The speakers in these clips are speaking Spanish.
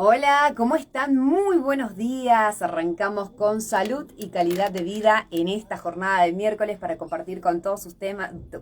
Hola, ¿cómo están? Muy buenos días. Arrancamos con salud y calidad de vida en esta jornada de miércoles para compartir con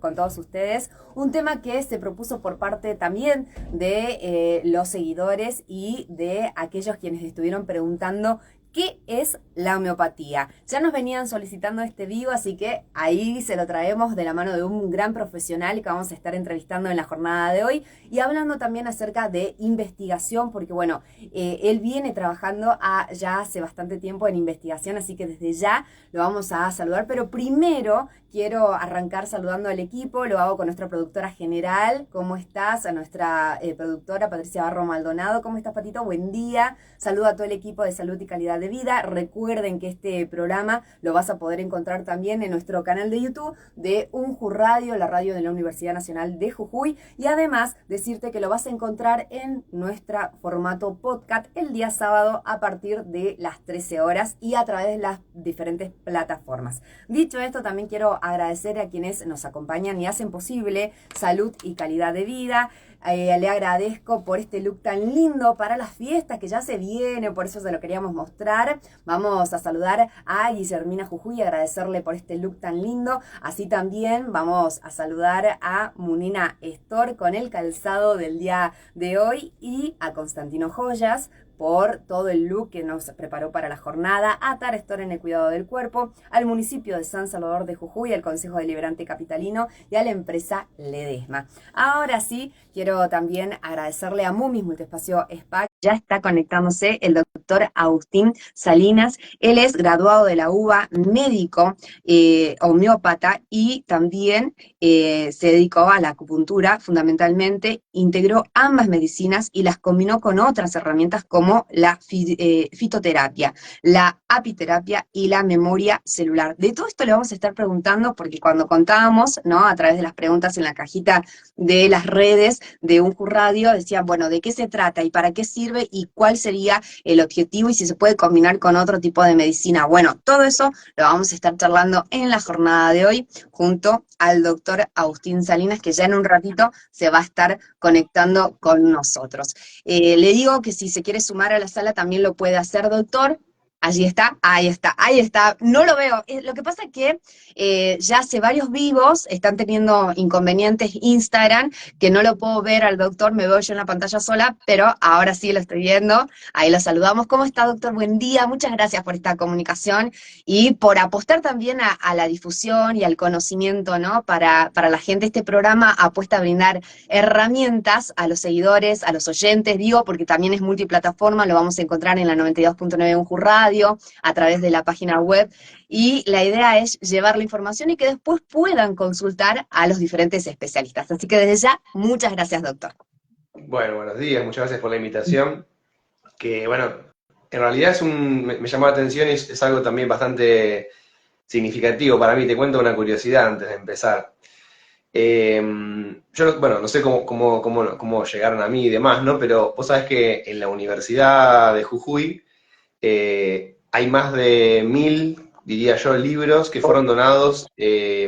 con todos ustedes un tema que se propuso por parte también de los seguidores y de aquellos quienes estuvieron preguntando ¿qué es la homeopatía? Ya nos venían solicitando este vivo, así que ahí se lo traemos de la mano de un gran profesional que vamos a estar entrevistando en la jornada de hoy y hablando también acerca de investigación, porque bueno, él viene trabajando ya hace bastante tiempo en investigación, así que desde ya lo vamos a saludar, pero primero quiero arrancar saludando al equipo, lo hago con nuestra productora general. ¿Cómo estás? A nuestra productora Patricia Barro Maldonado. ¿Cómo estás, Patito? Buen día. Saludo a todo el equipo de Salud y Calidad de Vida. Recuerden que este programa lo vas a poder encontrar también en nuestro canal de YouTube de UNJU Radio, la radio de la Universidad Nacional de Jujuy, y además decirte que lo vas a encontrar en nuestro formato podcast el día sábado a partir de las 13 horas y a través de las diferentes plataformas. Dicho esto, también quiero agradecer a quienes nos acompañan y hacen posible Salud y Calidad de Vida. Le agradezco por este look tan lindo para las fiestas que ya se viene, por eso se lo queríamos mostrar. Vamos a saludar a Guillermina Jujuy y agradecerle por este look tan lindo. Así también vamos a saludar a Munina Estor con el calzado del día de hoy y a Constantino Joyas por todo el look que nos preparó para la jornada, a Tara Store en el cuidado del cuerpo, al municipio de San Salvador de Jujuy, al Consejo Deliberante Capitalino y a la empresa Ledesma. Ahora sí, quiero también agradecerle a Mumis Multiespacio Spa. Ya está conectándose el doctor Agustín Salinas. Él es graduado de la UBA, médico, homeópata y también se dedicó a la acupuntura fundamentalmente, integró ambas medicinas y las combinó con otras herramientas como la fitoterapia, la apiterapia y la memoria celular. De todo esto le vamos a estar preguntando porque cuando contábamos, ¿no?, a través de las preguntas en la cajita de las redes de UNJU Radio, decían, bueno, ¿de qué se trata y para qué sirve y cuál sería el objetivo y si se puede combinar con otro tipo de medicina? Bueno, todo eso lo vamos a estar charlando en la jornada de hoy junto al doctor Agustín Salinas, que ya en un ratito se va a estar conectando con nosotros. Le digo que si se quiere sumar a la sala también lo puede hacer, doctor. Allí está, ahí está, ahí está. No lo veo. Lo que pasa es que ya hace varios vivos, están teniendo inconvenientes Instagram, que no lo puedo ver al doctor, me veo yo en la pantalla sola, pero ahora sí lo estoy viendo. Ahí lo saludamos. ¿Cómo está, doctor? Buen día. Muchas gracias por esta comunicación y por apostar también a la difusión y al conocimiento, ¿no? Para la gente. Este programa apuesta a brindar herramientas a los seguidores, a los oyentes, digo, porque también es multiplataforma, lo vamos a encontrar en la 92.9 UNJU Radio, a través de la página web, y la idea es llevar la información y que después puedan consultar a los diferentes especialistas. Así que desde ya, muchas gracias, doctor. Bueno, buenos días, muchas gracias por la invitación. Que bueno, en realidad me llamó la atención y es algo también bastante significativo para mí. Te cuento una curiosidad antes de empezar. Bueno, no sé cómo llegaron a mí y demás, ¿no? Pero vos sabés que en la Universidad de Jujuy hay más de 1000, diría yo, libros que fueron donados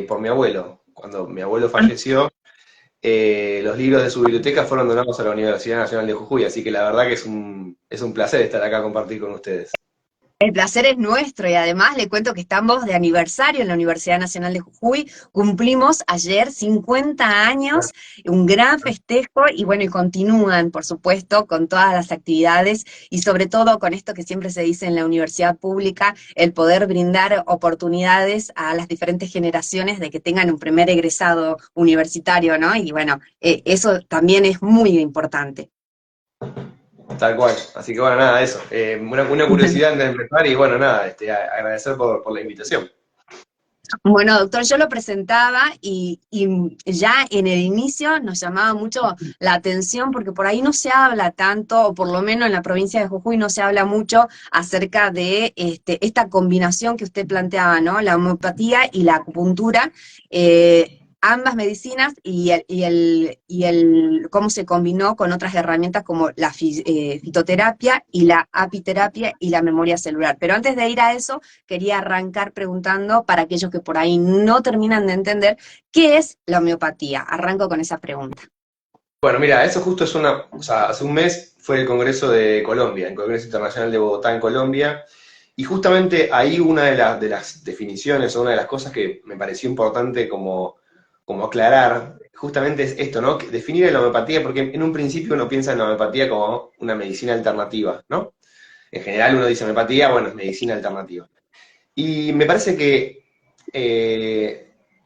por mi abuelo. Cuando mi abuelo falleció, los libros de su biblioteca fueron donados a la Universidad Nacional de Jujuy, así que la verdad que es un placer estar acá a compartir con ustedes. El placer es nuestro y además le cuento que estamos de aniversario en la Universidad Nacional de Jujuy. Cumplimos ayer 50 años, un gran festejo y bueno, y continúan, por supuesto, con todas las actividades y sobre todo con esto que siempre se dice en la universidad pública, el poder brindar oportunidades a las diferentes generaciones de que tengan un primer egresado universitario, ¿no? Y bueno, eso también es muy importante. Tal cual. Así que bueno, nada, eso. Una curiosidad antes de empezar y bueno, nada, agradecer por la invitación. Bueno, doctor, yo lo presentaba y ya en el inicio nos llamaba mucho la atención porque por ahí no se habla tanto, o por lo menos en la provincia de Jujuy no se habla mucho acerca de esta combinación que usted planteaba, ¿no? La homeopatía y la acupuntura. Ambas medicinas y cómo se combinó con otras herramientas como la fitoterapia y la apiterapia y la memoria celular. Pero antes de ir a eso, quería arrancar preguntando para aquellos que por ahí no terminan de entender, ¿qué es la homeopatía? Arranco con esa pregunta. Bueno, mira, eso justo o sea, hace un mes fue el Congreso de Colombia, el Congreso Internacional de Bogotá en Colombia, y justamente ahí una de las definiciones, o una de las cosas que me pareció importante como aclarar, justamente es esto, ¿no? Que definir la homeopatía, porque en un principio uno piensa en la homeopatía como una medicina alternativa, ¿no? En general uno dice homeopatía, bueno, es medicina alternativa. Y me parece que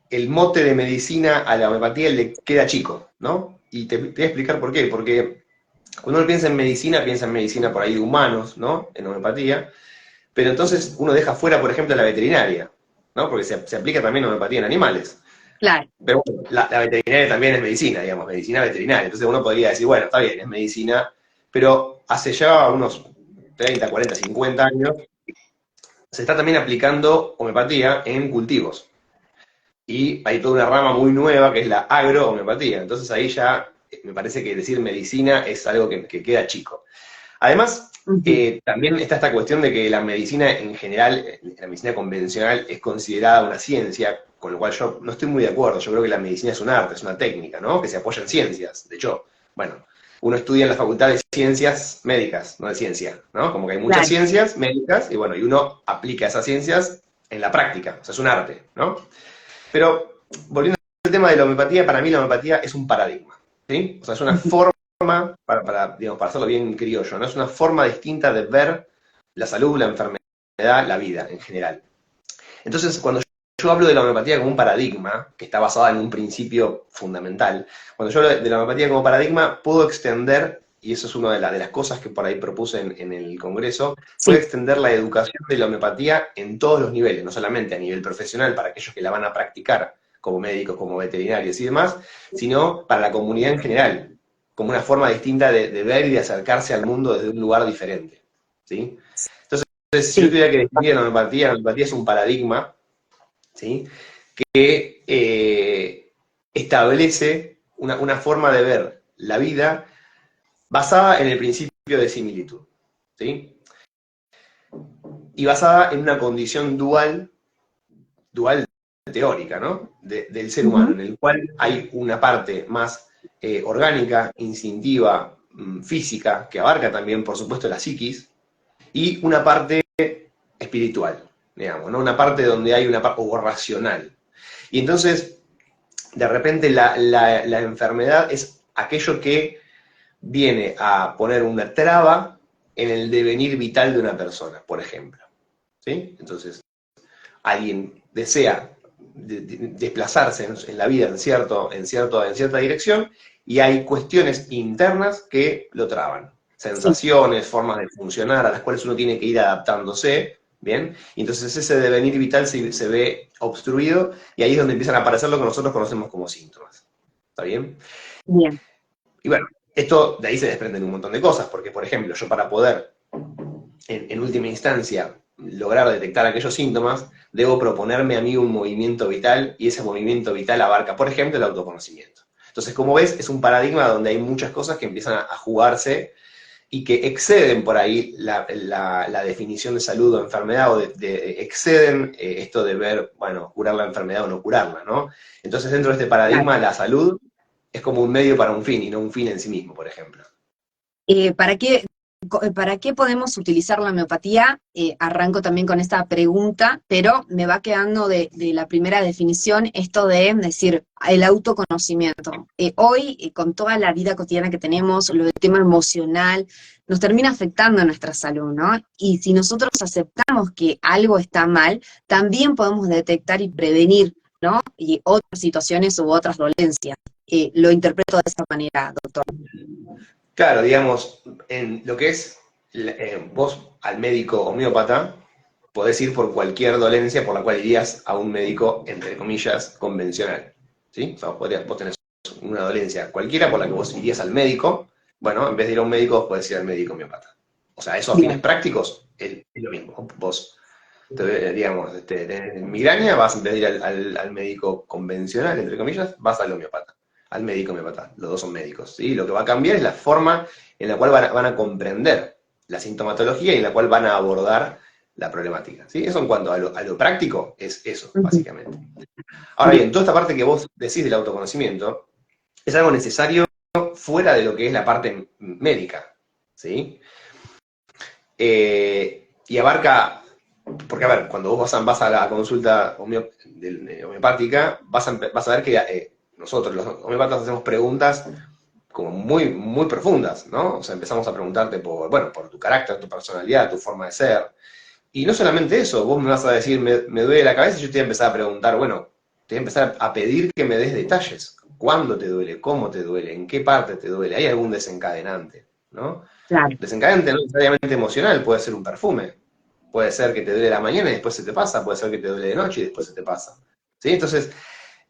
el mote de medicina a la homeopatía le queda chico, ¿no? Y te voy a explicar por qué. Porque cuando uno piensa en medicina por ahí de humanos, ¿no? En homeopatía, pero entonces uno deja fuera, por ejemplo, la veterinaria, ¿no? Porque se aplica también homeopatía en animales. Claro. Pero bueno, la veterinaria también es medicina, digamos, medicina veterinaria. Entonces uno podría decir, bueno, está bien, es medicina, pero hace ya unos 30, 40, 50 años se está también aplicando homeopatía en cultivos. Y hay toda una rama muy nueva que es la agrohomeopatía. Entonces ahí ya me parece que decir medicina es algo que queda chico. Además, también está esta cuestión de que la medicina en general, la medicina convencional, es considerada una ciencia, con lo cual yo no estoy muy de acuerdo. Yo creo que la medicina es un arte, es una técnica, ¿no? Que se apoya en ciencias. De hecho, bueno, uno estudia en la facultad de ciencias médicas, no de ciencia, ¿no? Como que hay muchas Claro. ciencias médicas y bueno, y uno aplica esas ciencias en la práctica, o sea, es un arte, ¿no? Pero, volviendo al tema de la homeopatía, para mí la homeopatía es un paradigma, ¿sí? O sea, es una forma, digamos, para hacerlo bien criollo, ¿no? Es una forma distinta de ver la salud, la enfermedad, la vida en general. Entonces, cuando yo hablo de la homeopatía como un paradigma, que está basada en un principio fundamental, cuando yo hablo de la homeopatía como paradigma, puedo extender, y eso es una de las cosas que por ahí propuse en el Congreso, puedo Sí. extender la educación de la homeopatía en todos los niveles, no solamente a nivel profesional para aquellos que la van a practicar, como médicos, como veterinarios y demás, sino para la comunidad en general, como una forma distinta de ver y de acercarse al mundo desde un lugar diferente, ¿sí? Entonces, si yo Sí. tuviera que definir la homeopatía es un paradigma, ¿sí? Que establece una forma de ver la vida basada en el principio de similitud, ¿sí? Y basada en una condición dual teórica, ¿no? Del ser humano, Ujú. en el cual hay una parte más orgánica, instintiva, física, que abarca también, por supuesto, la psiquis, y una parte espiritual, digamos, ¿no? Una parte donde hay una parte, o racional. Y entonces, de repente, la enfermedad es aquello que viene a poner una traba en el devenir vital de una persona, por ejemplo. ¿Sí? Entonces, alguien desea desplazarse en la vida en cierta dirección y hay cuestiones internas que lo traban. Sí. Sensaciones, formas de funcionar a las cuales uno tiene que ir adaptándose, ¿bien? Y entonces ese devenir vital se ve obstruido y ahí es donde empiezan a aparecer lo que nosotros conocemos como síntomas. ¿Está bien? Bien. Y bueno, esto de ahí se desprenden un montón de cosas, porque por ejemplo, yo para poder en última instancia lograr detectar aquellos síntomas, debo proponerme a mí un movimiento vital y ese movimiento vital abarca, por ejemplo, el autoconocimiento. Entonces, como ves, es un paradigma donde hay muchas cosas que empiezan a jugarse y que exceden por ahí la definición de salud o enfermedad o exceden esto de ver, bueno, curar la enfermedad o no curarla, ¿no? Entonces, dentro de este Claro. paradigma, la salud es como un medio para un fin y no un fin en sí mismo, por ejemplo. ¿Para qué podemos utilizar la homeopatía? Arranco también con esta pregunta, pero me va quedando de la primera definición esto de decir el autoconocimiento. Hoy, con toda la vida cotidiana que tenemos, lo del tema emocional, nos termina afectando a nuestra salud, ¿no? Y si nosotros aceptamos que algo está mal, también podemos detectar y prevenir, ¿no? Y otras situaciones u otras dolencias. Lo interpreto de esta manera, doctor. Claro, digamos, en lo que es vos al médico homeópata, podés ir por cualquier dolencia por la cual irías a un médico, entre comillas, convencional. ¿Sí? O sea, vos tenés una dolencia cualquiera por la que vos irías al médico, bueno, en vez de ir a un médico, vos podés ir al médico homeópata. O sea, eso a fines Bien. prácticos es lo mismo. Vos, digamos, tenés migraña, vas en vez de ir al médico convencional, entre comillas, vas al homeópata, al médico homeópata. Los dos son médicos, ¿sí? Lo que va a cambiar es la forma en la cual van a comprender la sintomatología y en la cual van a abordar la problemática, ¿sí? Eso en cuanto a lo práctico es eso, Ujú. básicamente. Ahora bien, toda esta parte que vos decís del autoconocimiento es algo necesario fuera de lo que es la parte médica, ¿sí? Y abarca, porque a ver, cuando vos vas a la consulta homeopática, vas a ver que nosotros los homeópatas hacemos preguntas como muy, muy profundas, ¿no? O sea, empezamos a preguntarte por tu carácter, tu personalidad, tu forma de ser. Y no solamente eso, vos me vas a decir, me duele la cabeza, y yo te voy a empezar a preguntar, bueno, te voy a empezar a pedir que me des detalles. ¿Cuándo te duele? ¿Cómo te duele? ¿En qué parte te duele? ¿Hay algún desencadenante? ¿No? Claro. Desencadenante no necesariamente emocional, puede ser un perfume. Puede ser que te duele la mañana y después se te pasa, puede ser que te duele de noche y después se te pasa. ¿Sí? Entonces,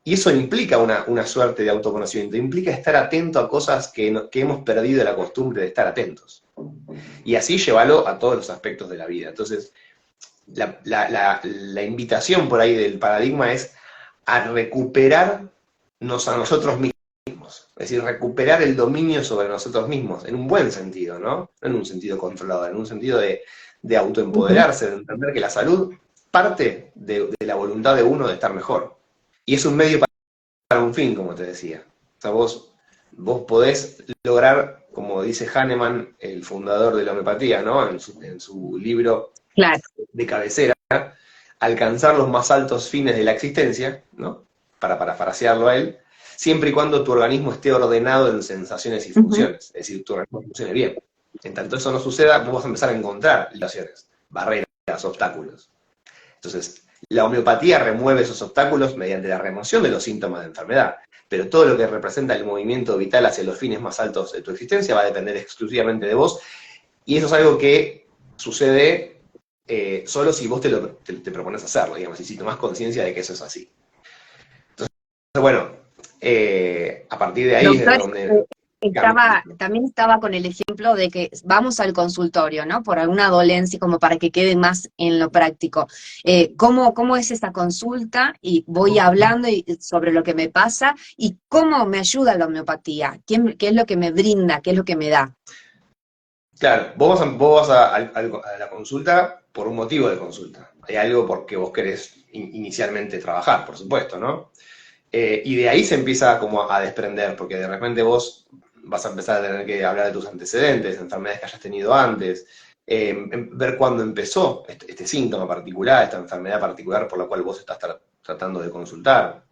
y eso implica una suerte de autoconocimiento, implica estar atento a cosas que hemos perdido la costumbre de estar atentos. Y así llevarlo a todos los aspectos de la vida. Entonces, la invitación por ahí del paradigma es a recuperarnos a nosotros mismos. Es decir, recuperar el dominio sobre nosotros mismos, en un buen sentido, ¿no? No en un sentido controlador, en un sentido de autoempoderarse, de entender que la salud parte de la voluntad de uno de estar mejor. Y es un medio para un fin, como te decía. O sea, vos podés lograr, como dice Hahnemann, el fundador de la homeopatía, ¿no? En su libro Claro. de cabecera, alcanzar los más altos fines de la existencia, ¿no? Para parafrasearlo a él, siempre y cuando tu organismo esté ordenado en sensaciones y funciones, es decir, tu organismo funcione bien. En tanto eso no suceda, vos vas a empezar a encontrar limitaciones, barreras, obstáculos. Entonces, la homeopatía remueve esos obstáculos mediante la remoción de los síntomas de enfermedad, pero todo lo que representa el movimiento vital hacia los fines más altos de tu existencia va a depender exclusivamente de vos, y eso es algo que sucede solo si vos te propones hacerlo, digamos, y si tomás conciencia de que eso es así. Entonces, bueno, a partir de ahí es Doctor, donde... también estaba con el ejemplo de que vamos al consultorio, ¿no? Por alguna dolencia, como para que quede más en lo práctico. ¿Cómo es esa consulta? Y voy hablando sobre lo que me pasa y cómo me ayuda la homeopatía. ¿Qué es lo que me brinda? ¿Qué es lo que me da? Claro, vos vas a la consulta por un motivo de consulta. Hay algo porque vos querés inicialmente trabajar, por supuesto, ¿no? Y de ahí se empieza como a desprender, porque de repente vos vas a empezar a tener que hablar de tus antecedentes, enfermedades que hayas tenido antes, ver cuándo empezó este síntoma particular, esta enfermedad particular por la cual vos estás tratando de consultar.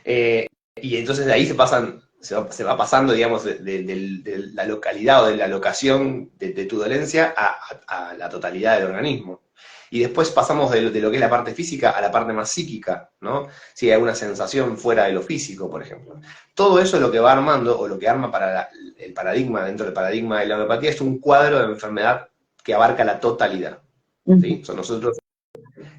Y entonces de ahí se va pasando, digamos, de la localidad o de la locación de tu dolencia a la totalidad del organismo. Y después pasamos de lo que es la parte física a la parte más psíquica, ¿no? Si hay alguna sensación fuera de lo físico, por ejemplo. Todo eso es lo que va armando, o lo que arma para el paradigma, dentro del paradigma de la homeopatía, es un cuadro de enfermedad que abarca la totalidad. ¿Sí? Nosotros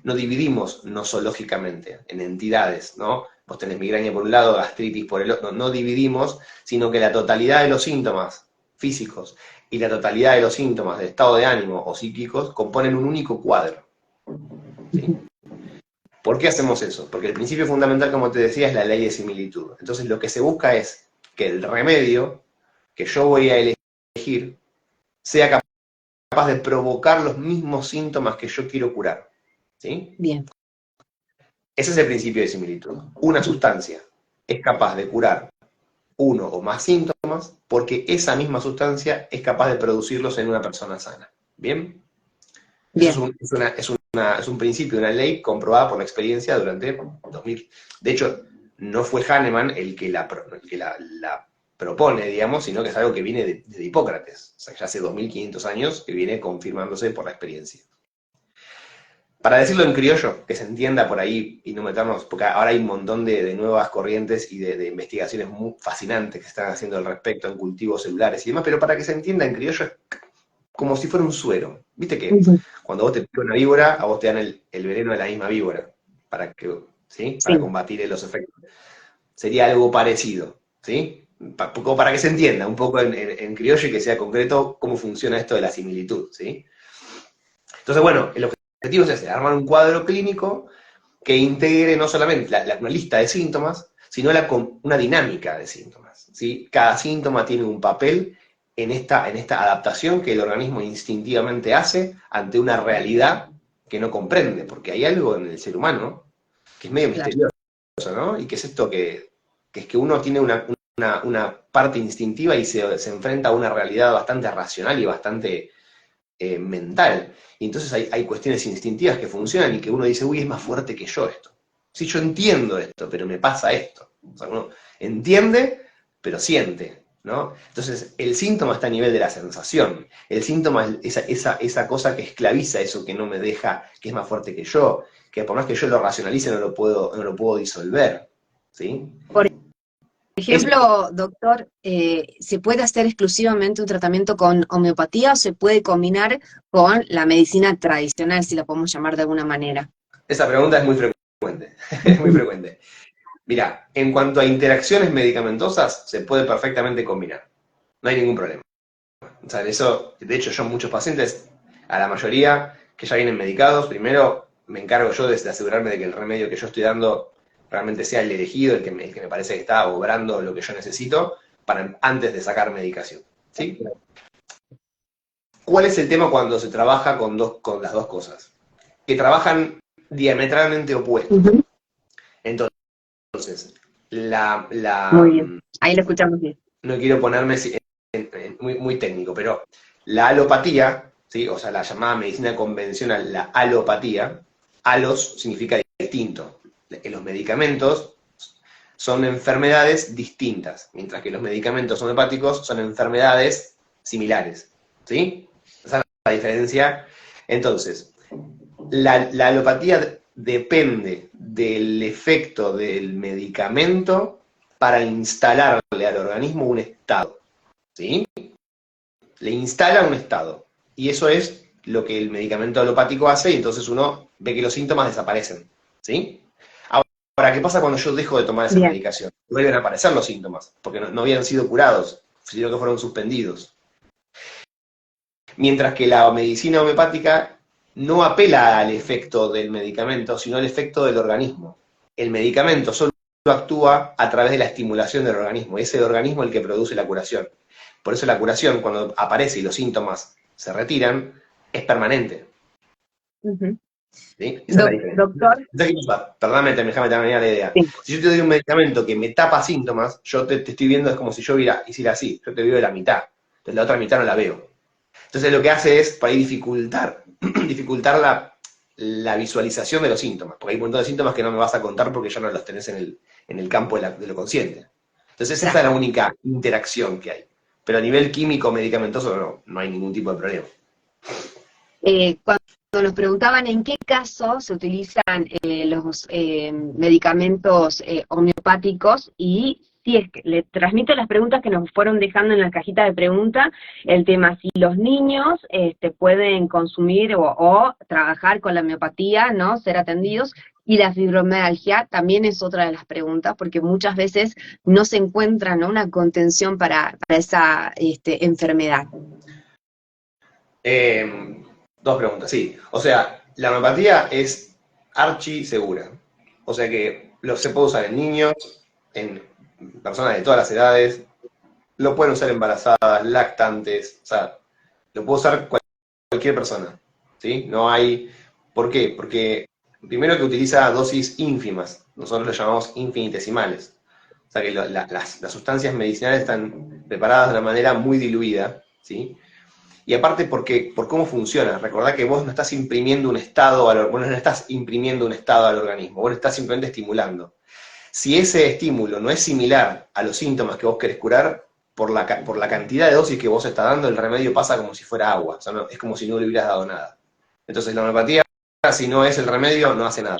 no dividimos nosológicamente en entidades, ¿no? Vos tenés migraña por un lado, gastritis por el otro, no dividimos, sino que la totalidad de los síntomas físicos y la totalidad de los síntomas de estado de ánimo o psíquicos componen un único cuadro. ¿Sí? ¿Por qué hacemos eso? Porque el principio fundamental, como te decía, es la ley de similitud. Entonces lo que se busca es que el remedio que yo voy a elegir sea capaz de provocar los mismos síntomas que yo quiero curar. ¿Sí? Bien. Ese es el principio de similitud. Una sustancia es capaz de curar uno o más síntomas porque esa misma sustancia es capaz de producirlos en una persona sana. ¿Bien? Bien. Eso es un principio, una ley comprobada por la experiencia durante 2000. De hecho, no fue Hahnemann el que la propone, digamos, sino que es algo que viene de Hipócrates. O sea, ya hace 2500 años que viene confirmándose por la experiencia. Para decirlo en criollo, que se entienda por ahí y no meternos, porque ahora hay un montón de nuevas corrientes y de investigaciones muy fascinantes que se están haciendo al respecto en cultivos celulares y demás, pero para que se entienda en criollo es como si fuera un suero. Viste que cuando vos te pica una víbora, a vos te dan el veneno de la misma víbora, ¿sí? Para combatir los efectos. Sería algo parecido, ¿sí? Como para que se entienda un poco en criollo y que sea concreto cómo funciona esto de la similitud, ¿sí? Entonces, bueno, el objetivo es ese, armar un cuadro clínico que integre no solamente una lista de síntomas, sino una dinámica de síntomas, ¿sí? Cada síntoma tiene un papel en esta adaptación que el organismo instintivamente hace ante una realidad que no comprende, porque hay algo en el ser humano que es medio misterioso, ¿no? Y que es esto que es que uno tiene una una parte instintiva y se enfrenta a una realidad bastante racional y bastante mental. Y entonces hay cuestiones instintivas que funcionan y que uno dice, uy, es más fuerte que yo esto. Sí, yo entiendo esto, pero me pasa esto. O sea, uno entiende, pero siente, ¿no? Entonces, el síntoma está a nivel de la sensación. El síntoma es esa cosa que esclaviza eso, que no me deja, que es más fuerte que yo, que por más que yo lo racionalice no lo puedo disolver, ¿sí? Por Es, ejemplo, doctor, ¿se puede hacer exclusivamente un tratamiento con homeopatía o se puede combinar con la medicina tradicional, si la podemos llamar de alguna manera? esa pregunta es muy frecuente, es muy frecuente. Mira, en cuanto a interacciones medicamentosas, se puede perfectamente combinar. No hay ningún problema. O sea, eso, de hecho, yo muchos pacientes, a la mayoría que ya vienen medicados, primero me encargo yo de asegurarme de que el remedio que yo estoy dando realmente sea el elegido, el que me parece que está obrando lo que yo necesito, antes de sacar medicación. ¿Sí? ¿Cuál es el tema cuando se trabaja con las dos cosas? Que trabajan diametralmente opuestos. Ujú. Entonces, Muy bien, ahí lo escuchamos bien. no quiero ponerme muy, muy técnico, pero la alopatía, ¿sí? O sea, la llamada medicina convencional, la alopatía, alos significa distinto. Los medicamentos son enfermedades distintas, mientras que los medicamentos homeopáticos son enfermedades similares. ¿Sí? Esa es la diferencia. Entonces, la alopatía depende del efecto del medicamento para instalarle al organismo un estado. ¿Sí? Le instala un estado. Y eso es lo que el medicamento alopático hace, y entonces uno ve que los síntomas desaparecen. ¿Sí? Ahora, ¿qué pasa cuando yo dejo de tomar esa Bien. medicación? Vuelven a aparecer los síntomas, porque no habían sido curados, sino que fueron suspendidos. Mientras que la medicina homeopática no apela al efecto del medicamento, sino al efecto del organismo. El medicamento solo actúa a través de la estimulación del organismo, es el organismo el que produce la curación. Por eso la curación, cuando aparece y los síntomas se retiran, es permanente. Ujú. ¿Sí? Esa es la diferencia. Doctor, Entonces, ¿qué pasa? Perdóname, déjame terminar la idea. sí. Si yo te doy un medicamento que me tapa síntomas, yo te estoy viendo, es como si yo hiciera así, yo te veo de la mitad, entonces la otra mitad no la veo. Entonces lo que hace es, para ahí, dificultar la visualización de los síntomas, porque hay un montón de síntomas que no me vas a contar porque ya no los tenés en el campo de lo consciente. Entonces esa es la única interacción que hay. Pero a nivel químico, medicamentoso, no hay ningún tipo de problema. Cuando nos preguntaban en qué caso se utilizan los medicamentos homeopáticos y si es que le transmito las preguntas que nos fueron dejando en la cajita de preguntas, el tema si los niños pueden consumir o trabajar con la homeopatía, ¿no? Ser atendidos. Y la fibromialgia también es otra de las preguntas, porque muchas veces no se encuentra, ¿no?, una contención para esa enfermedad. Dos preguntas, sí. O sea, la homeopatía es archi segura. O sea que se puede usar en niños, en personas de todas las edades, lo pueden usar embarazadas, lactantes, o sea, lo puede usar cualquier persona, ¿sí? No hay... ¿Por qué? Porque primero que utiliza dosis ínfimas, nosotros lo llamamos infinitesimales. O sea que las sustancias medicinales están preparadas de una manera muy diluida, ¿sí? Y aparte por cómo funciona. Recordá que vos no estás imprimiendo un estado al organismo, vos lo estás simplemente estimulando. Si ese estímulo no es similar a los síntomas que vos querés curar, por la cantidad de dosis que vos estás dando, el remedio pasa como si fuera agua. O sea, es como si no le hubieras dado nada. Entonces la homeopatía, si no es el remedio, no hace nada.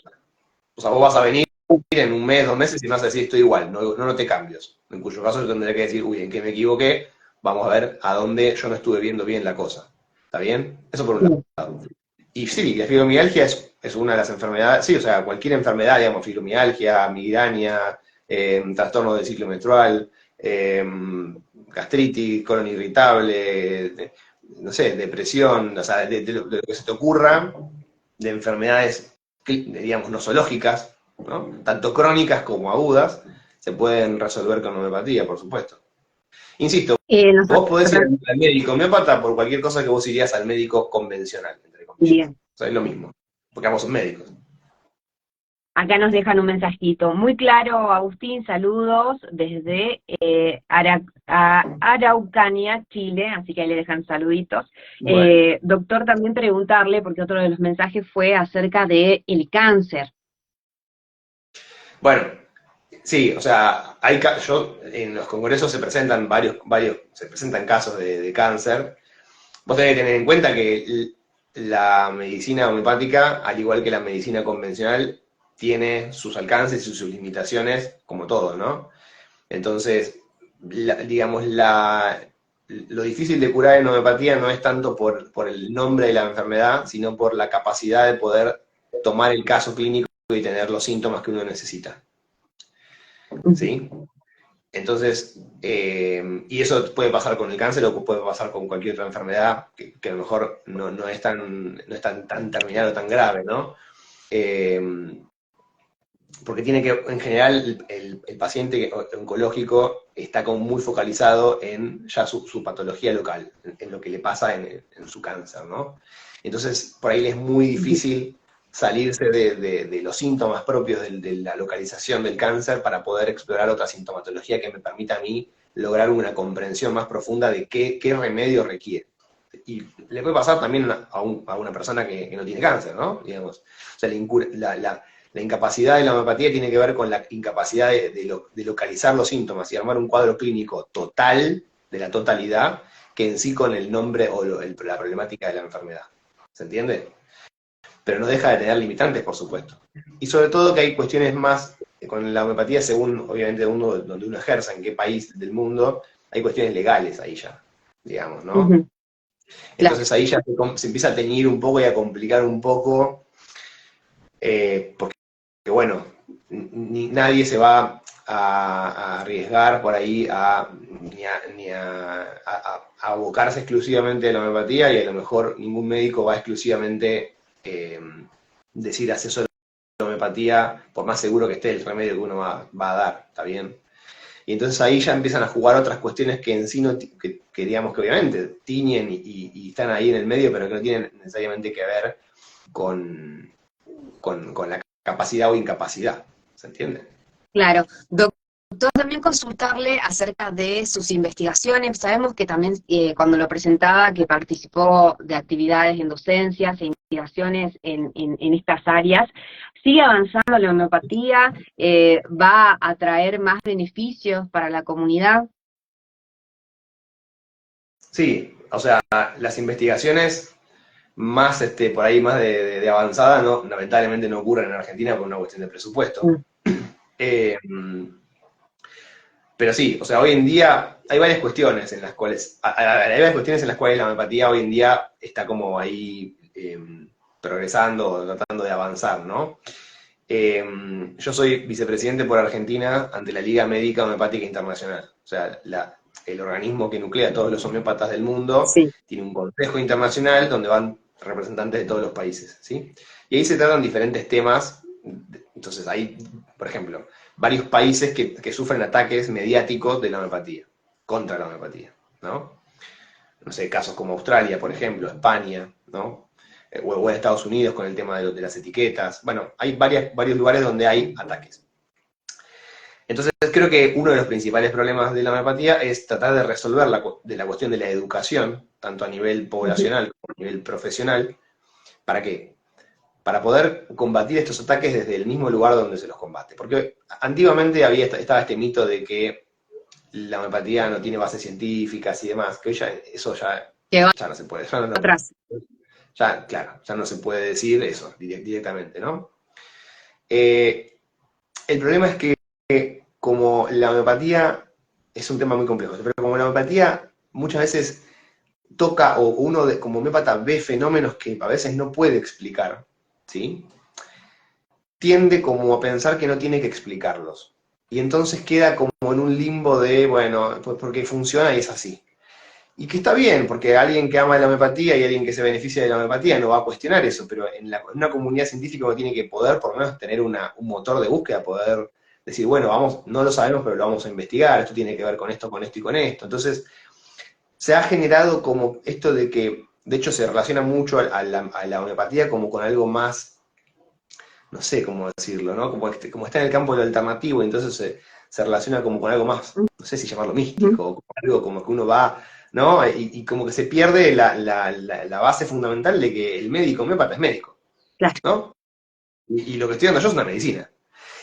O sea, vos vas a venir en un mes, 2 meses, y me vas a decir, estoy igual, no te cambios. En cuyo caso yo tendré que decir, uy, ¿en qué me equivoqué? Vamos a ver a dónde yo no estuve viendo bien la cosa. ¿Está bien? Eso por un lado. Y sí, la fibromialgia es una de las enfermedades, sí, o sea, cualquier enfermedad, digamos, fibromialgia, migraña, trastorno del ciclo menstrual, gastritis, colon irritable, no sé, depresión, o sea, de lo que se te ocurra, de enfermedades, digamos, nosológicas, ¿no? Tanto crónicas como agudas, se pueden resolver con homeopatía, por supuesto. Insisto, vos podés ir al médico homeópata por cualquier cosa que vos irías al médico convencional, entre comillas. Bien. O sea, es lo mismo, porque ambos son médicos. Acá nos dejan un mensajito. Muy claro, Agustín, saludos desde Araucanía, Chile, así que ahí le dejan saluditos. Bueno, Doctor, también preguntarle, porque otro de los mensajes fue acerca de el cáncer. bueno, sí, o sea, en los congresos se presentan se presentan casos de cáncer. Vos tenés que tener en cuenta que la medicina homeopática, al igual que la medicina convencional, tiene sus alcances y sus limitaciones, como todo, ¿no? Entonces, digamos, lo difícil de curar en homeopatía no es tanto por el nombre de la enfermedad, sino por la capacidad de poder tomar el caso clínico y tener los síntomas que uno necesita. ¿Sí? Entonces, y eso puede pasar con el cáncer o puede pasar con cualquier otra enfermedad que a lo mejor no es tan terminal o tan grave, ¿no? Porque tiene que, en general, el paciente oncológico está como muy focalizado en ya su patología local, en lo que le pasa en su cáncer, ¿no? Entonces, por ahí le es muy difícil salirse de los síntomas propios de la localización del cáncer para poder explorar otra sintomatología que me permita a mí lograr una comprensión más profunda de qué remedio requiere. Y le puede pasar también a una persona que no tiene cáncer, ¿no? Digamos. O sea, la incapacidad de la homeopatía tiene que ver con la incapacidad de localizar los síntomas y armar un cuadro clínico total, de la totalidad, que en sí con el nombre o la problemática de la enfermedad. ¿Se entiende? Pero no deja de tener limitantes, por supuesto. Y sobre todo que hay cuestiones más, con la homeopatía, según obviamente donde uno ejerza, en qué país del mundo, hay cuestiones legales ahí ya, digamos, ¿no? Claro. Entonces ahí ya se empieza a teñir un poco y a complicar un poco, porque bueno, nadie se va a arriesgar por ahí a abocarse exclusivamente a la homeopatía, y a lo mejor ningún médico va exclusivamente decir hacer solo homeopatía, por más seguro que esté el remedio que uno va a dar, ¿está bien? Y entonces ahí ya empiezan a jugar otras cuestiones que en sí no, que digamos que obviamente tiñen y están ahí en el medio, pero que no tienen necesariamente que ver con la capacidad o incapacidad. ¿Se entiende? Claro. Doctor, también consultarle acerca de sus investigaciones. Sabemos que también cuando lo presentaba que participó de actividades en docencias e investigaciones en estas áreas. ¿Sigue avanzando la homeopatía? ¿Va a traer más beneficios para la comunidad? Sí, o sea, las investigaciones más, por ahí más de avanzada, no, lamentablemente no ocurren en Argentina por una cuestión de presupuesto. Mm. Eh, pero sí, o sea, hoy en día hay varias cuestiones en las cuales, hay varias cuestiones en las cuales la homeopatía hoy en día está como ahí progresando, tratando de avanzar, ¿no? Yo soy vicepresidente por Argentina ante la Liga Médica Homeopática Internacional. O sea, el organismo que nuclea a todos los homeópatas del mundo Sí. tiene un consejo internacional donde van representantes de todos los países, ¿sí? Y ahí se tratan diferentes temas. Entonces hay, por ejemplo, varios países que sufren ataques mediáticos de la homeopatía, contra la homeopatía, ¿no? No sé, casos como Australia, por ejemplo, España, ¿no? O en Estados Unidos con el tema de las etiquetas. Bueno, hay varios lugares donde hay ataques. Entonces creo que uno de los principales problemas de la homeopatía es tratar de resolver la cuestión de la educación, tanto a nivel Ujú. poblacional como a nivel profesional. ¿Para qué? Para poder combatir estos ataques desde el mismo lugar donde se los combate. Porque antiguamente estaba este mito de que la homeopatía no tiene bases científicas y demás, que hoy eso Que va ya no se puede. Ya no, atrás. claro, ya no se puede decir eso directamente, ¿no? Eh, el problema es que como la homeopatía es un tema muy complejo, pero como la homeopatía muchas veces toca, o uno como homeópata ve fenómenos que a veces no puede explicar, ¿sí? Tiende como a pensar que no tiene que explicarlos. Y entonces queda como en un limbo de, bueno, pues porque funciona y es así. Y que está bien, porque alguien que ama la homeopatía y alguien que se beneficia de la homeopatía no va a cuestionar eso, pero en una comunidad científica uno tiene que poder por lo menos tener un motor de búsqueda, poder decir, bueno, vamos, no lo sabemos, pero lo vamos a investigar, esto tiene que ver con esto y con esto. Entonces, se ha generado como esto de que, de hecho, se relaciona mucho a la homeopatía como con algo más no sé cómo decirlo, ¿no? Como está en el campo del alternativo, entonces se relaciona como con algo más, no sé si llamarlo Ujú. místico, o como algo como que uno va, ¿no? Y como que se pierde la base fundamental de que el médico homeópata es médico, Claro, ¿no? Y lo que estoy dando yo es una medicina.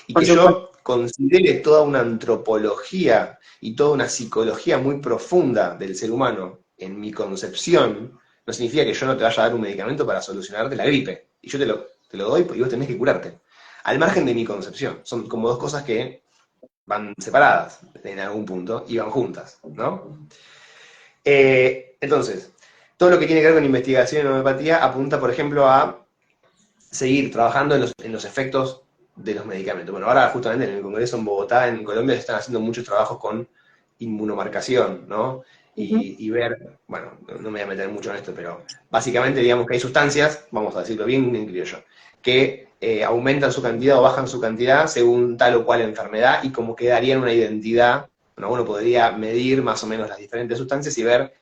Y por que supuesto. yo considere toda una antropología y toda una psicología muy profunda del ser humano en mi concepción, no significa que yo no te vaya a dar un medicamento para solucionarte la gripe. Y yo te lo doy y vos tenés que curarte. Al margen de mi concepción. Son como dos cosas que van separadas en algún punto y van juntas, ¿no? Entonces, todo lo que tiene que ver con investigación en homeopatía apunta, por ejemplo, a seguir trabajando en los efectos de los medicamentos. Bueno, ahora justamente en el Congreso en Bogotá, en Colombia, se están haciendo muchos trabajos con inmunomarcación, ¿no? Ujú. Y ver, bueno, no me voy a meter mucho en esto, pero básicamente digamos que hay sustancias, vamos a decirlo bien en criollo, que aumentan su cantidad o bajan su cantidad según tal o cual enfermedad y como que darían una identidad, bueno, uno podría medir más o menos las diferentes sustancias y ver,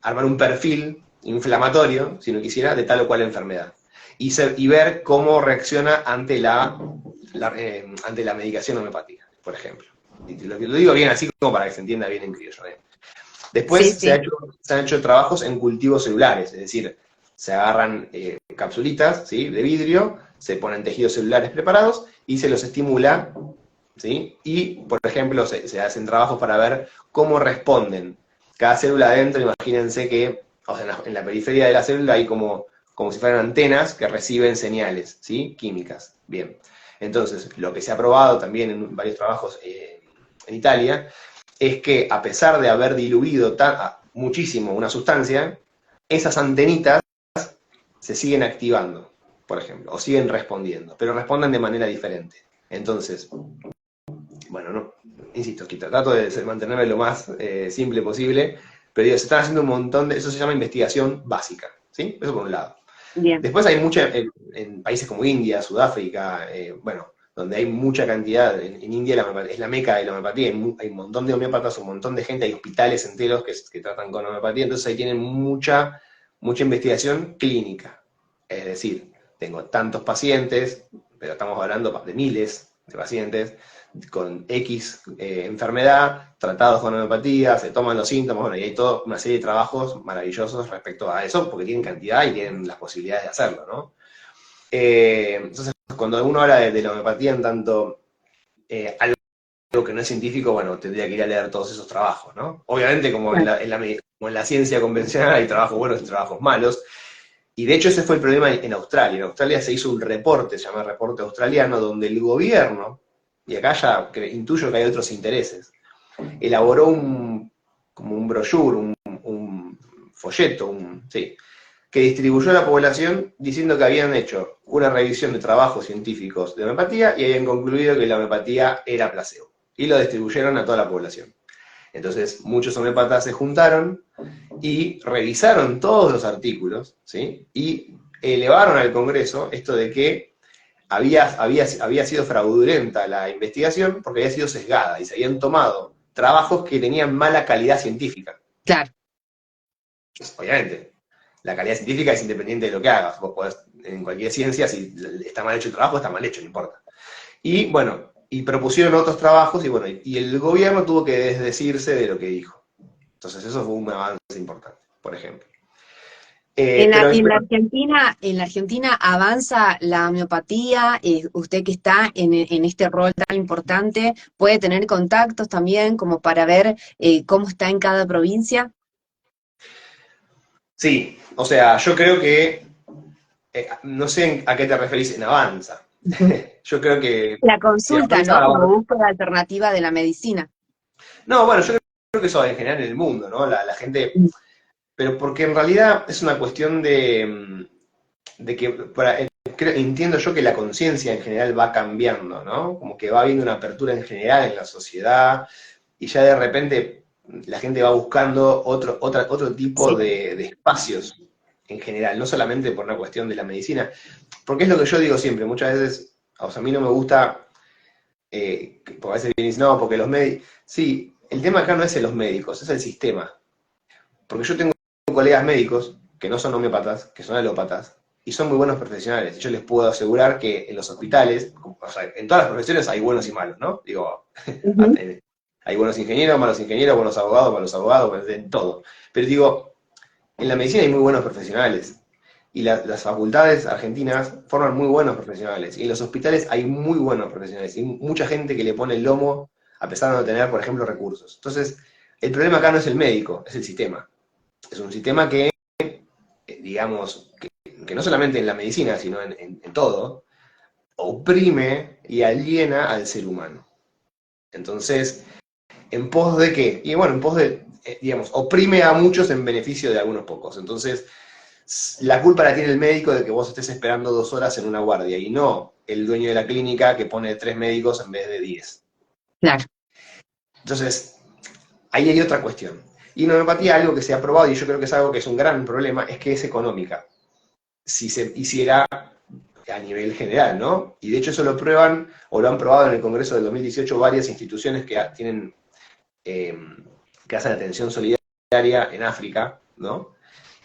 armar un perfil inflamatorio, si no quisiera, de tal o cual enfermedad y ver cómo reacciona ante la medicación homeopática, por ejemplo. Y lo digo bien así como para que se entienda bien en criollo. Después Sí, sí. se han hecho trabajos en cultivos celulares, es decir, se agarran capsulitas, ¿sí?, de vidrio, se ponen tejidos celulares preparados y se los estimula, ¿sí? Y, por ejemplo, se hacen trabajos para ver cómo responden cada célula adentro. Imagínense que, o sea, en la periferia de la célula hay como si fueran antenas que reciben señales, ¿sí?, químicas. Bien. Entonces, lo que se ha probado también en varios trabajos en Italia es que, a pesar de haber diluido muchísimo una sustancia, esas antenitas se siguen activando, por ejemplo, o siguen respondiendo, pero responden de manera diferente. Entonces, bueno, no, insisto, que trato de mantenerme lo más simple posible, pero digo, se están haciendo un montón eso se llama investigación básica, ¿sí? Eso por un lado. Bien. Después hay mucha, en países como India, Sudáfrica, bueno, donde hay mucha cantidad, en India es la meca de la homeopatía, hay un montón de homeópatas, un montón de gente, hay hospitales enteros que tratan con homeopatía, entonces ahí tienen mucha investigación clínica. Es decir, tengo tantos pacientes, pero estamos hablando de miles de pacientes, con X enfermedad, tratados con homeopatía, se toman los síntomas, bueno, y hay toda una serie de trabajos maravillosos respecto a eso, porque tienen cantidad y tienen las posibilidades de hacerlo, ¿no? Entonces, cuando uno habla de la homeopatía en tanto algo que no es científico, bueno, tendría que ir a leer todos esos trabajos, ¿no? Obviamente, como en la ciencia convencional, hay trabajos buenos y trabajos malos, y de hecho ese fue el problema en Australia. En Australia se hizo un reporte, se llama reporte australiano, donde el gobierno, y acá ya intuyo que hay otros intereses, elaboró como un brochure, un folleto, sí, que distribuyó a la población diciendo que habían hecho una revisión de trabajos científicos de homeopatía y habían concluido que la homeopatía era placebo. Y lo distribuyeron a toda la población. Entonces, muchos homeópatas se juntaron y revisaron todos los artículos, ¿sí? Y elevaron al Congreso esto de que había sido fraudulenta la investigación porque había sido sesgada y se habían tomado trabajos que tenían mala calidad científica. Claro. Obviamente, la calidad científica es independiente de lo que hagas. Vos podés, en cualquier ciencia, si está mal hecho el trabajo, está mal hecho, no importa. Y bueno, y propusieron otros trabajos y bueno, y el gobierno tuvo que desdecirse de lo que dijo. Entonces eso fue un avance importante, por ejemplo. En la, Pero, en la pero Argentina, en la Argentina avanza la homeopatía, usted que está en este rol tan importante, puede tener contactos también como para ver cómo está en cada provincia. sí, o sea, yo creo que, no sé a qué te referís en avanza. Ujú. Yo creo que La se consulta, avanza. ¿no? Como búsqueda alternativa de la medicina. No, bueno, yo creo que eso en general en el mundo, ¿no? La gente, pero porque en realidad es una cuestión de que entiendo yo que la conciencia en general va cambiando, ¿no? Como que va habiendo una apertura en general en la sociedad y ya de repente la gente va buscando otro tipo Sí, de espacios en general, no solamente por una cuestión de la medicina, porque es lo que yo digo siempre, muchas veces, o sea, a mí no me gusta, porque a veces vienes, no, porque los médicos, sí, el tema acá no es los médicos, es el sistema, porque yo tengo colegas médicos que no son homeópatas, que son alópatas, y son muy buenos profesionales. Yo les puedo asegurar que en los hospitales, o sea, en todas las profesiones hay buenos y malos, ¿no? Digo, Ujú. hay buenos ingenieros, buenos abogados, malos abogados, en todo. Pero digo, en la medicina hay muy buenos profesionales. Y las facultades argentinas forman muy buenos profesionales. Y en los hospitales hay muy buenos profesionales. Y mucha gente que le pone el lomo a pesar de no tener, por ejemplo, recursos. Entonces, el problema acá no es el médico, es el sistema. Es un sistema que, digamos, que no solamente en la medicina, sino en todo, oprime y aliena al ser humano. Entonces, ¿en pos de qué? Y bueno, en pos de, digamos, oprime a muchos en beneficio de algunos pocos. Entonces, la culpa la tiene el médico de que vos estés esperando 2 horas en una guardia y no el dueño de la clínica que pone 3 médicos en vez de 10. Claro. Entonces, ahí hay otra cuestión. Y en homeopatía algo que se ha probado, y yo creo que es algo que es un gran problema, es que es económica. Si se hiciera a nivel general, ¿no? Y de hecho eso lo prueban, o lo han probado en el Congreso del 2018 varias instituciones que tienen, que hacen atención solidaria en África, ¿no?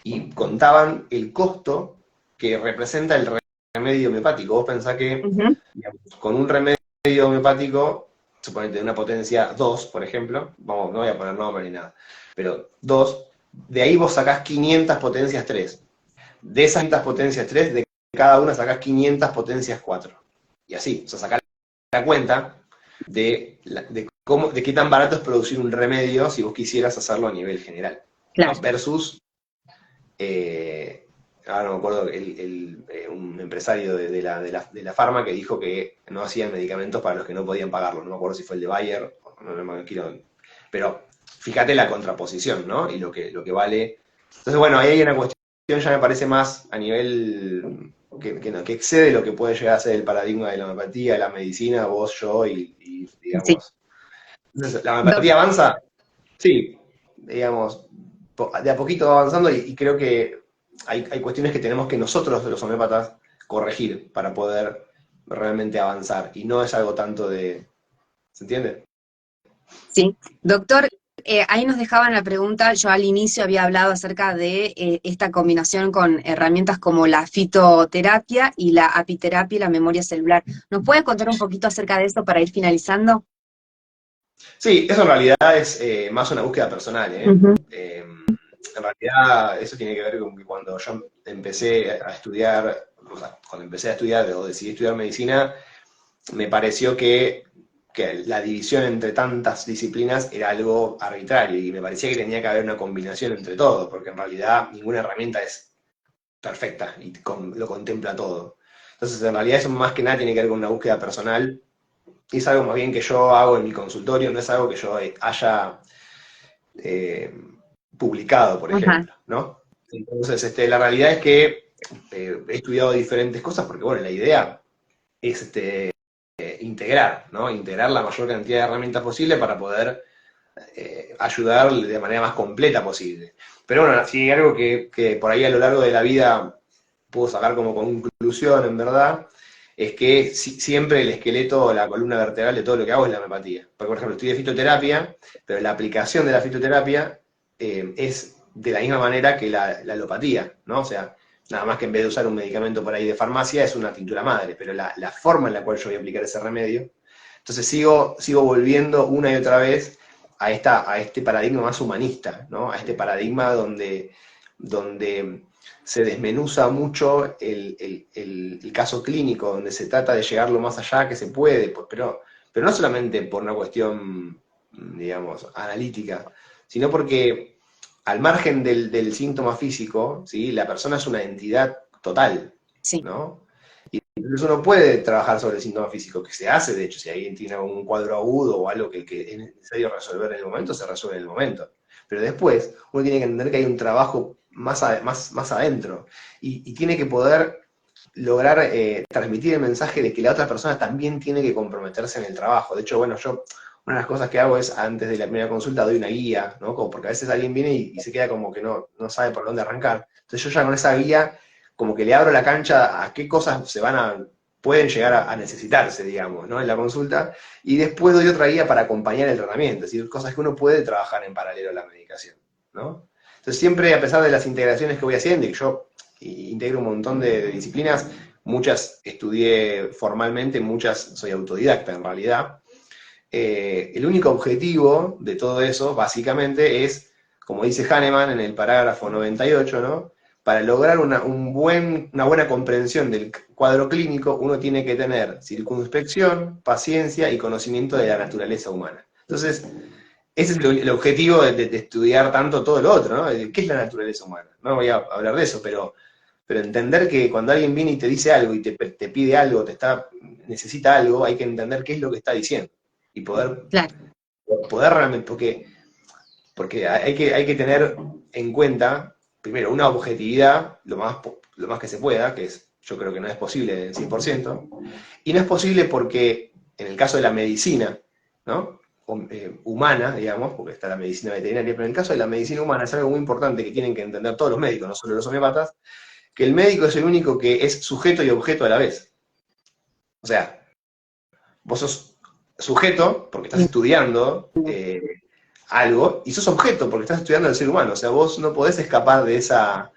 Y contaban el costo que representa el remedio homeopático. Vos pensás que, Ujú. digamos, con un remedio homeopático, suponete de una potencia 2, por ejemplo, vamos, no voy a poner nombre ni nada, pero 2, de ahí vos sacás 500 potencias 3. De esas 500 potencias 3, de cada una sacás 500 potencias 4. Y así, o sea, sacás la cuenta de qué tan barato es producir un remedio si vos quisieras hacerlo a nivel general, ¿no? Claro. Versus, ahora no me acuerdo, un empresario de la farma que dijo que no hacían medicamentos para los que no podían pagarlo. No me acuerdo si fue el de Bayer, no me quiero, pero fíjate la contraposición, ¿no? Y lo que vale. Entonces, bueno, ahí hay una cuestión, ya me parece más a nivel que excede lo que puede llegar a ser el paradigma de la homeopatía, de la medicina, vos, yo y Sí. digamos. Entonces, ¿la homeopatía avanza? Sí, digamos, de a poquito va avanzando y creo que hay cuestiones que tenemos que nosotros, los homeópatas, corregir para poder realmente avanzar. Y no es algo tanto de... ¿Se entiende? Sí, doctor, ahí nos dejaban la pregunta, yo al inicio había hablado acerca de esta combinación con herramientas como la fitoterapia y la apiterapia y la memoria celular. ¿Nos puede contar un poquito acerca de eso para ir finalizando? Sí, eso en realidad es más una búsqueda personal, ¿eh? Ujú. En realidad eso tiene que ver con que cuando yo empecé a estudiar, o sea, cuando empecé a estudiar o decidí estudiar medicina, me pareció que la división entre tantas disciplinas era algo arbitrario y me parecía que tenía que haber una combinación entre todo, porque en realidad ninguna herramienta es perfecta y lo contempla todo. Entonces, en realidad eso más que nada tiene que ver con una búsqueda personal y es algo más bien que yo hago en mi consultorio, no es algo que yo haya eh, publicado, por Ajá, ejemplo, ¿no? Entonces, la realidad es que he estudiado diferentes cosas porque, bueno, la idea es integrar, ¿no? Integrar la mayor cantidad de herramientas posible para poder ayudar de manera más completa posible. Pero bueno, si hay algo que por ahí a lo largo de la vida puedo sacar como conclusión, en verdad, es que siempre el esqueleto o la columna vertebral de todo lo que hago es la homeopatía. Porque, por ejemplo, estudié fitoterapia, pero la aplicación de la fitoterapia es de la misma manera que la alopatía, ¿no? O sea, nada más que en vez de usar un medicamento por ahí de farmacia, es una tintura madre, pero la forma en la cual yo voy a aplicar ese remedio. Entonces sigo volviendo una y otra vez a este paradigma más humanista, ¿no? A este paradigma donde se desmenuza mucho el caso clínico, donde se trata de llegar lo más allá que se puede, pues, pero no solamente por una cuestión, digamos, analítica, sino porque al margen del síntoma físico, ¿sí? La persona es una entidad total, sí. ¿no? Y entonces uno puede trabajar sobre el síntoma físico, que se hace, de hecho, si alguien tiene un cuadro agudo o algo que es necesario resolver en el momento, se resuelve en el momento. Pero después uno tiene que entender que hay un trabajo más adentro y tiene que poder lograr transmitir el mensaje de que la otra persona también tiene que comprometerse en el trabajo. De hecho, bueno, yo una de las cosas que hago es, antes de la primera consulta, doy una guía, ¿no? Como porque a veces alguien viene y se queda como que no sabe por dónde arrancar. Entonces yo ya con esa guía como que le abro la cancha a qué cosas pueden llegar a necesitarse, digamos, ¿no? En la consulta, y después doy otra guía para acompañar el tratamiento, es decir, cosas que uno puede trabajar en paralelo a la medicación, ¿no? Entonces siempre, a pesar de las integraciones que voy haciendo, y yo integro un montón de disciplinas, muchas estudié formalmente, muchas soy autodidacta en realidad. El único objetivo de todo eso, básicamente, es, como dice Hahnemann en el parágrafo 98, ¿no? Para lograr una buena comprensión del cuadro clínico, uno tiene que tener circunspección, paciencia y conocimiento de la naturaleza humana. Entonces, ese es el objetivo de estudiar tanto todo lo otro, ¿no? ¿Qué es la naturaleza humana? No voy a hablar de eso, pero entender que cuando alguien viene y te dice algo y te pide algo, necesita algo, hay que entender qué es lo que está diciendo. Y Claro. poder realmente, porque hay que tener en cuenta, primero, una objetividad lo más que se pueda, que yo creo que no es posible en 100%, y no es posible porque, en el caso de la medicina, ¿no? Humana, digamos, porque está la medicina veterinaria, pero en el caso de la medicina humana es algo muy importante que tienen que entender todos los médicos, no solo los homeópatas, que el médico es el único que es sujeto y objeto a la vez. O sea, vos sos sujeto porque estás estudiando algo, y sos objeto porque estás estudiando el ser humano. O sea, vos no podés escapar de esa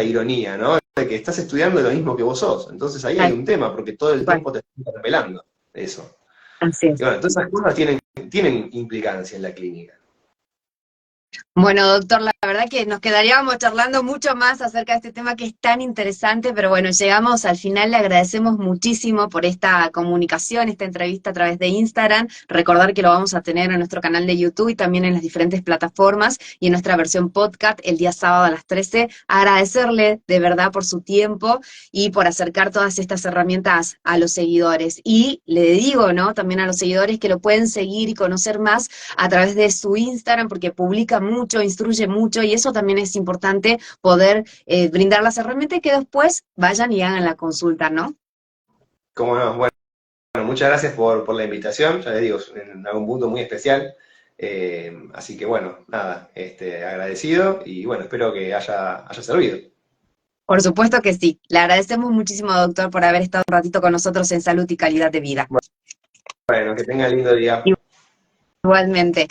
ironía, ¿no? De que estás estudiando lo mismo que vos sos. Entonces ahí hay un tema, porque todo el tiempo te estás revelando eso. Así es. Y bueno, todas esas cosas tienen implicancia en la clínica. Bueno, doctor, la verdad que nos quedaríamos charlando mucho más acerca de este tema que es tan interesante, pero bueno, llegamos al final, le agradecemos muchísimo por esta comunicación, esta entrevista a través de Instagram. Recordar que lo vamos a tener en nuestro canal de YouTube y también en las diferentes plataformas y en nuestra versión podcast el día sábado a las 13. Agradecerle de verdad por su tiempo y por acercar todas estas herramientas a los seguidores. Y le digo, ¿no? También a los seguidores que lo pueden seguir y conocer más a través de su Instagram, porque publica mucho, instruye mucho, y eso también es importante, poder brindar las herramientas y que después vayan y hagan la consulta, ¿no? Cómo no, bueno, muchas gracias por la invitación, ya les digo, en algún punto muy especial, así que bueno, nada, agradecido, y bueno, espero que haya servido. Por supuesto que sí. Le agradecemos muchísimo, doctor, por haber estado un ratito con nosotros en Salud y Calidad de Vida. Bueno, que tenga lindo día. Igualmente.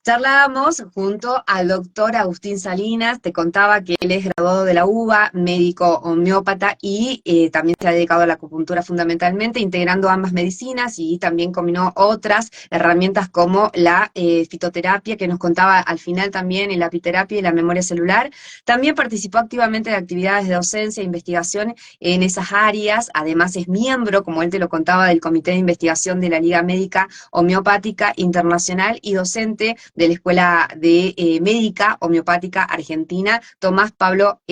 Charlábamos junto al doctor Agustín Salinas, te contaba que él es graduado de la UBA, médico homeópata y también se ha dedicado a la acupuntura fundamentalmente, integrando ambas medicinas y también combinó otras herramientas como la fitoterapia, que nos contaba al final también, en la apiterapia y la memoria celular. También participó activamente de actividades de docencia e investigación en esas áreas, además es miembro, como él te lo contaba, del Comité de Investigación de la Liga Médica Homeopática Internacional y docente de la Escuela de Médica Homeopática Argentina, Tomás Pablo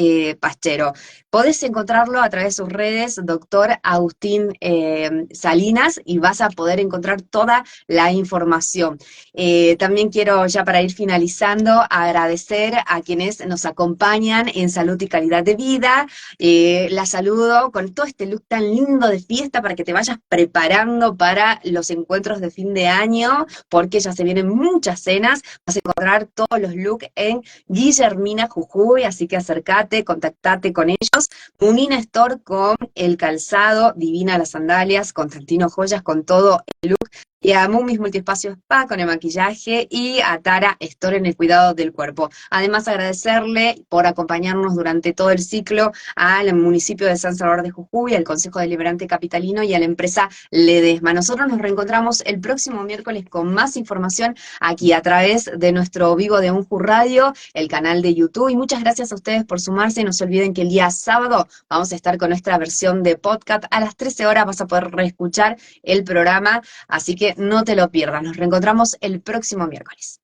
Pachero. Podés encontrarlo a través de sus redes, doctor Agustín Salinas, y vas a poder encontrar toda la información. También quiero, ya para ir finalizando, agradecer a quienes nos acompañan en Salud y Calidad de Vida. La saludo con todo este look tan lindo de fiesta para que te vayas preparando para los encuentros de fin de año, porque ya se vienen muchas cenas. Vas a encontrar todos los looks en Guillermina Jujuy, así que acércate, contactate con ellos. Munina Store con el calzado, Divina las sandalias, Constantino Joyas con todo el look, y a Mumis Multiespacio Spa con el maquillaje, y a Tara Store en el cuidado del cuerpo. Además, agradecerle por acompañarnos durante todo el ciclo al municipio de San Salvador de Jujuy, al Consejo Deliberante Capitalino y a la empresa Ledesma. Nosotros nos reencontramos el próximo miércoles con más información aquí a través de nuestro Vivo de Unju Radio, el canal de YouTube, y muchas gracias a ustedes por sumarse. No se olviden que el día sábado vamos a estar con nuestra versión de podcast. A las 13 horas vas a poder reescuchar el programa, así que no te lo pierdas. Nos reencontramos el próximo miércoles.